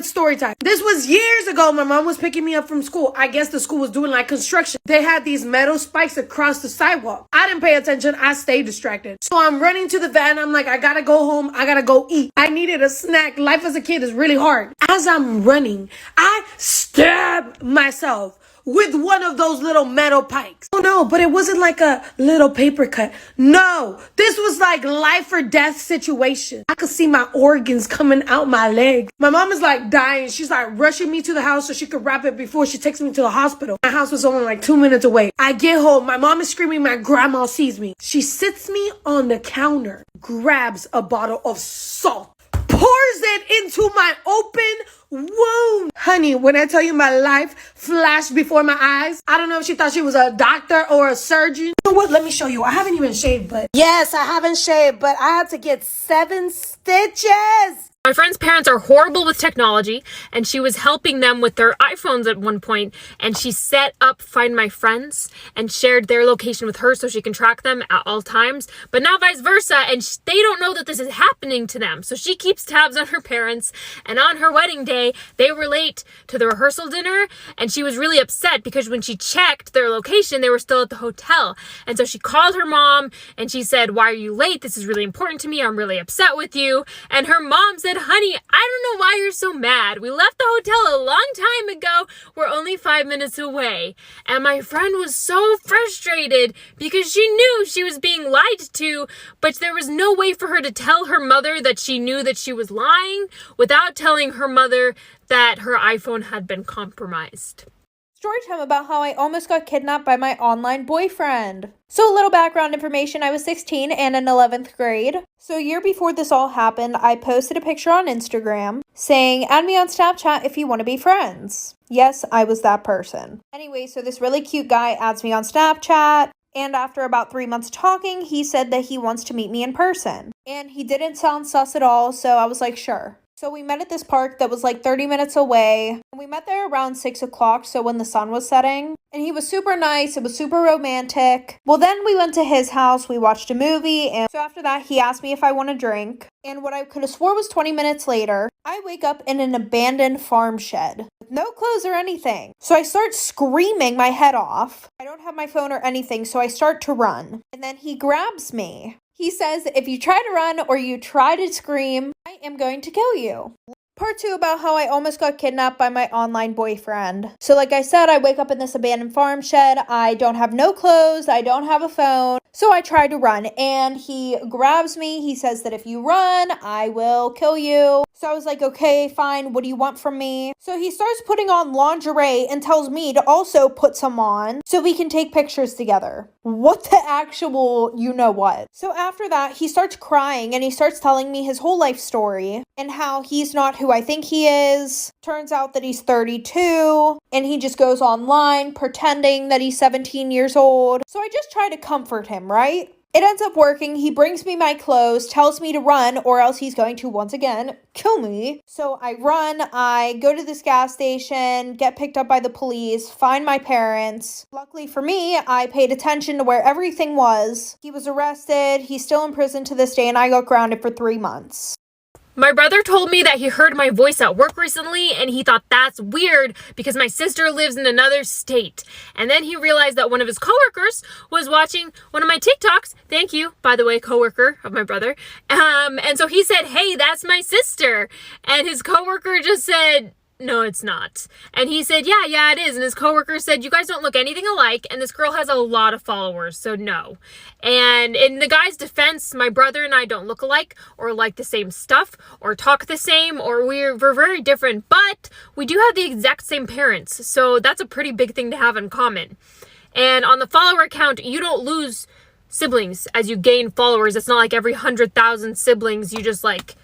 at Storytime. This was years ago. My mom was picking me up from school. I guess the school was doing like construction. They had these metal spikes across the sidewalk. I didn't pay attention. I stayed distracted. So I'm running to the van. I'm like, I gotta go home. I gotta go eat. I needed a snack. Life as a kid is really hard. As I'm running, I stab myself with one of those little metal pikes. Oh no, but it wasn't like a little paper cut. No, this was like life or death situation. I could see my organs coming out my leg. My mom is like dying. She's like rushing me to the house so she could wrap it before she takes me to the hospital. My house was only like 2 minutes away. I get home. My mom is screaming. My grandma sees me. She sits me on the counter, grabs a bottle of salt, pours it into my open wound. Honey, when I tell you my life flashed before my eyes, I don't know if she thought she was a doctor or a surgeon. You know what? Let me show you. I haven't even shaved, but yes, I haven't shaved, but I had to get 7 stitches. My friend's parents are horrible with technology, and she was helping them with their iPhones at one point, and she set up Find My Friends and shared their location with her so she can track them at all times, but now vice versa, and they don't know that this is happening to them. So she keeps tabs on her parents, and on her wedding day, they were late to the rehearsal dinner, and she was really upset because when she checked their location, they were still at the hotel. And so she called her mom, and she said, "Why are you late? This is really important to me. I'm really upset with you." And her mom said, "Honey, I don't know why you're so mad. We left the hotel a long time ago. We're only 5 minutes away." And my friend was so frustrated because she knew she was being lied to, but there was no way for her to tell her mother that she knew that she was lying without telling her mother that her iPhone had been compromised. Story time about how I almost got kidnapped by my online boyfriend. So a little background information, I was 16 and in 11th grade. So a year before this all happened, I posted a picture on Instagram saying, "Add me on Snapchat if you want to be friends." Yes, I was that person. Anyway, so this really cute guy adds me on Snapchat. And after about 3 months talking, he said that he wants to meet me in person. And he didn't sound sus at all, so I was like, sure. So we met at this park that was like 30 minutes away. And we met there around 6 o'clock, so when the sun was setting. And he was super nice. It was super romantic. Well, then we went to his house. We watched a movie. And so after that, he asked me if I want a drink. And what I could have swore was 20 minutes later, I wake up in an abandoned farm shed with no clothes or anything. So I start screaming my head off. I don't have my phone or anything, so I start to run. And then he grabs me. He says, "If you try to run or you try to scream, I am going to kill you." Part 2 about how I almost got kidnapped by my online boyfriend. So like I said, I wake up in this abandoned farm shed. I don't have no clothes. I don't have a phone. So I try to run and he grabs me. He says that if you run, I will kill you. So I was like, okay, fine. What do you want from me? So he starts putting on lingerie and tells me to also put some on so we can take pictures together. What the actual you know what? So after that, he starts crying and he starts telling me his whole life story and how he's not who I think he is. Turns out that he's 32 and he just goes online pretending that he's 17 years old. So I just try to comfort him, right? It ends up working. He brings me my clothes, tells me to run, or else he's going to, once again, kill me. So I run, I go to this gas station, get picked up by the police, find my parents. Luckily for me, I paid attention to where everything was. He was arrested, he's still in prison to this day, and I got grounded for 3 months. My brother told me that he heard my voice at work recently and he thought that's weird because my sister lives in another state. And then he realized that one of his coworkers was watching one of my TikToks. Thank you, by the way, coworker of my brother. And so he said, "Hey, that's my sister." And his coworker just said, "No, it's not." And he said, yeah, it is. And his coworker said, "You guys don't look anything alike. And this girl has a lot of followers, so no." And in the guy's defense, my brother and I don't look alike or like the same stuff or talk the same or we're very different, but we do have the exact same parents. So that's a pretty big thing to have in common. And on the follower count, you don't lose siblings as you gain followers. It's not like every 100,000 siblings you just like...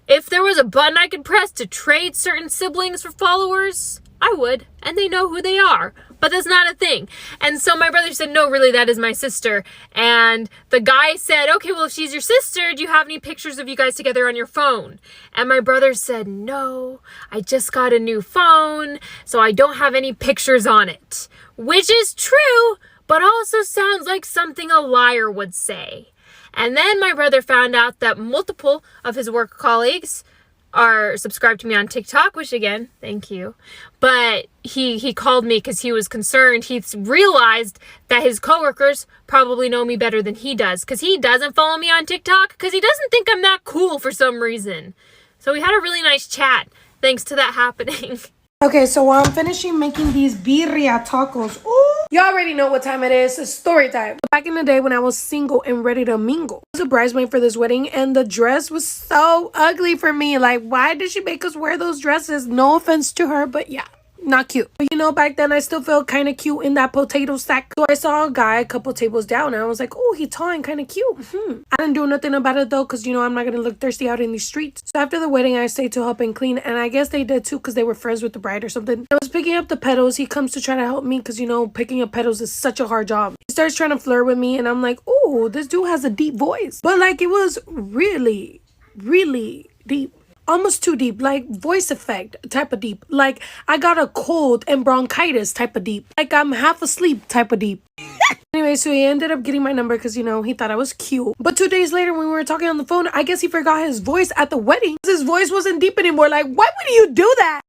If there was a button I could press to trade certain siblings for followers, I would, and they know who they are, but that's not a thing. And so my brother said, "No, really, that is my sister." And the guy said, "Okay, well, if she's your sister, do you have any pictures of you guys together on your phone?" And my brother said, "No, I just got a new phone, so I don't have any pictures on it," which is true, but also sounds like something a liar would say. And then my brother found out that multiple of his work colleagues are subscribed to me on TikTok, which again, thank you. But he called me because he was concerned. He realized that his coworkers probably know me better than he does, because he doesn't follow me on TikTok because he doesn't think I'm that cool for some reason. So we had a really nice chat thanks to that happening. Okay, so while I'm finishing making these birria tacos, ooh, you already know what time it is. It's story time. Back in the day when I was single and ready to mingle, I was a bridesmaid for this wedding, and the dress was so ugly for me. Like, why did she make us wear those dresses? No offense to her, but yeah. Not cute. But you know, back then I still felt kind of cute in that potato sack. So I saw a guy a couple tables down and I was like, oh, he's tall and kind of cute. I didn't do nothing about it though, because you know I'm not going to look thirsty out in these streets. So after the wedding, I stayed to help and clean, and I guess they did too because they were friends with the bride or something. I was picking up the petals. He comes to try to help me because you know picking up petals is such a hard job. He starts trying to flirt with me and I'm like, oh, this dude has a deep voice. But like it was really, really deep. Almost too deep, like voice effect type of deep. Like I got a cold and bronchitis type of deep. Like I'm half asleep type of deep. Anyway, so he ended up getting my number because, you know, he thought I was cute. But 2 days later when we were talking on the phone, I guess he forgot his voice at the wedding. His voice wasn't deep anymore. Like, why would you do that?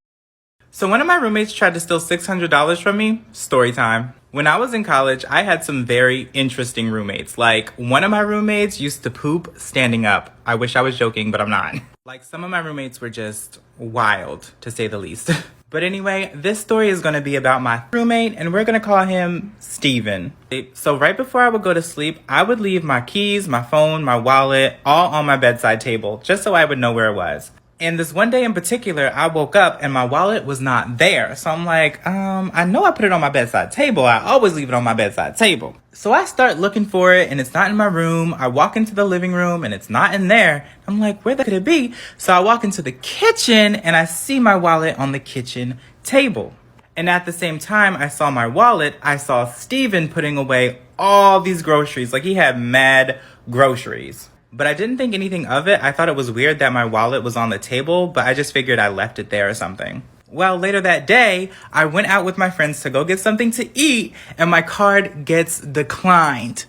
So one of my roommates tried to steal $600 from me. Story time. When I was in college, I had some very interesting roommates. Like, one of my roommates used to poop standing up. I wish I was joking, but I'm not. Like, some of my roommates were just wild, to say the least. But anyway, this story is going to be about my roommate, and we're going to call him Steven. So right before I would go to sleep, I would leave my keys, my phone, my wallet, all on my bedside table, just so I would know where it was. And this one day in particular, I woke up and my wallet was not there. So I'm like, I know I put it on my bedside table. I always leave it on my bedside table. So I start looking for it and it's not in my room. I walk into the living room and it's not in there. I'm like, where the could it be? So I walk into the kitchen and I see my wallet on the kitchen table. And at the same time I saw my wallet, I saw Steven putting away all these groceries. Like he had mad groceries. But I didn't think anything of it. I thought it was weird that my wallet was on the table, but I just figured I left it there or something. Well, later that day, I went out with my friends to go get something to eat, and my card gets declined.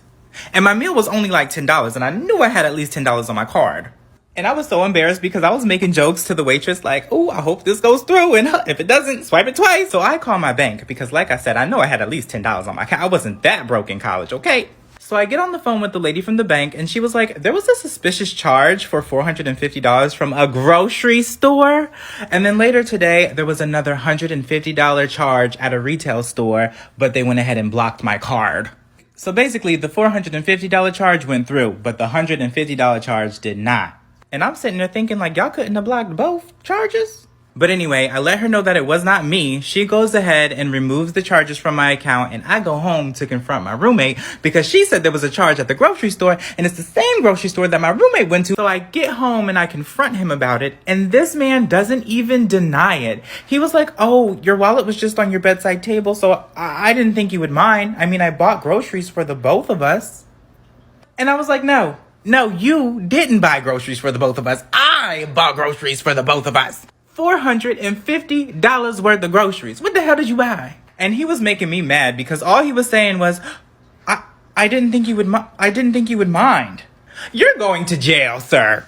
And my meal was only like $10, and I knew I had at least $10 on my card. And I was so embarrassed because I was making jokes to the waitress like, oh, I hope this goes through, and if it doesn't, swipe it twice. So I called my bank because, like I said, I know I had at least $10 on my account. I wasn't that broke in college, okay? So I get on the phone with the lady from the bank, and she was like, there was a suspicious charge for $450 from a grocery store. And then later today, there was another $150 charge at a retail store, but they went ahead and blocked my card. So basically, the $450 charge went through, but the $150 charge did not. And I'm sitting there thinking, like, y'all couldn't have blocked both charges? But anyway, I let her know that it was not me. She goes ahead and removes the charges from my account, and I go home to confront my roommate because she said there was a charge at the grocery store, and it's the same grocery store that my roommate went to. So I get home and I confront him about it, and this man doesn't even deny it. He was like, oh, your wallet was just on your bedside table, so I didn't think you would mind. I mean, I bought groceries for the both of us. And I was like, no, you didn't buy groceries for the both of us. I bought groceries for the both of us. $450 worth of groceries. What the hell did you buy? And he was making me mad because all he was saying was, I didn't think you would mind. You're going to jail, sir.